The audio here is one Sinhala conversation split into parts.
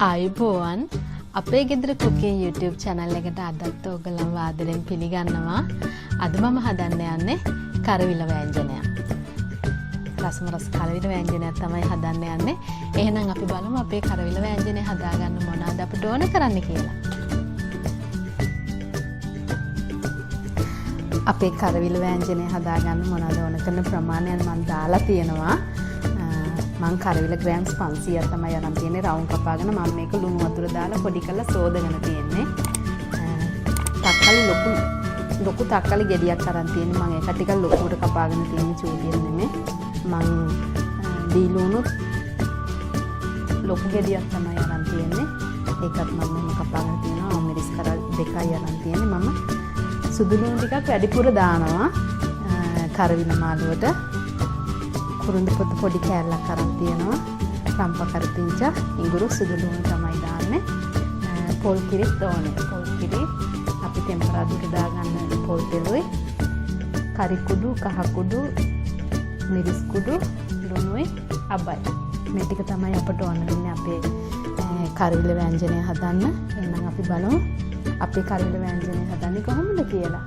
ආයුබෝවන් අපේ ගෙදර cooking YouTube channel එකට අදත් ඔයගලන්ව ආදරෙන් පිළිගන්නවා. අද මම හදන්න යන්නේ කරවිල වෑංජනයක්. රසම රස කරවිල වෑංජනයක් තමයි හදන්න යන්නේ. එහෙනම් අපි බලමු අපේ කරවිල වෑංජනය හදාගන්න මොනවද අපිට ඕන කරන්න කියලා. අපේ කරවිල වෑංජනය හදාගන්න මොනවද ඕන කරන ප්‍රමාණයන් මම දාලා තියෙනවා. මං කරවිල ග්‍රෑම්ස් 500ක් තමයි අරන් තියෙන්නේ රවුම් කපාගෙන මම මේක ලුණු වතුර දාලා පොඩි කරලා සෝදගෙන තියෙන්නේ. තක්කලි ලොකු තක්කලි ගෙඩියක් අරන් තියෙන්නේ මම ඒක ටිකක් ලොකුවට කපාගෙන තියෙන්නේ චූටියෙන් නෙමෙයි. මං දීලුණුත් ලොකු ගෙඩියක් තමයි අරන් තියෙන්නේ. ඒකත් මම මෙහෙම කපාගෙන තියෙනවා. මිරිස් කරල් දෙකයි අරන් තියෙන්නේ. මම සුදු ලුණු ටිකක් වැඩිපුර දානවා කරවිල මාළුවට. කුරුඳු පොතු පොඩි කෑල්ලක් අරන් තියෙනවා. රම්ප කරපිංචා ඉඟුරු සුදු ලුණු තමයි දාන්නේ. පොල් කිරිත් ඕනේ. පොල් කිරි අපි ටෙම්පරාදුර දාගන්න පොල් තෙලුයි. කරි කුඩු, කහ කුඩු, මිරිස් කුඩු, ලුණුයි, අබයි. මේ ටික තමයි අපට ඕන වෙන්නේ අපේ කරවිල වෑංජනය හදන්න. එහෙනම් අපි බලමු අපේ කරවිල වෑංජනය හදන්නේ කොහොමද කියලා.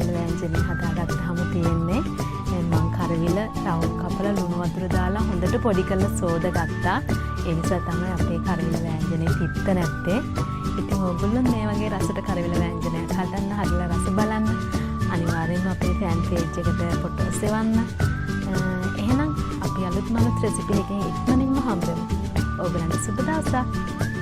කරවිල වෑංජනේ හදාගත්තාම තියෙන්නේ මම කරවිල රවුම් කපලා ලුණු වතුර දාලා හොඳට පොඩි කරලා සෝදගත්තා. ඒ නිසා තමයි අපේ කරවිල වෑංජනේ තිත්ත නැත්තේ. ඉතින් ඔයගොල්ලෝ මේ වගේ රසට කරවිල වෑංජනයක් හදන්න හදලා රස බලන්න. අනිවාර්යෙන්ම අපේ ෆෑන් පේජ් එකට ෆොටෝස් එවන්න. එහෙනම් අපි අලුත්ම රෙසිපි එකකින් ඉක්මනින්ම හම්බෙමු. ඔයගලන්ට සුබ දවසක්.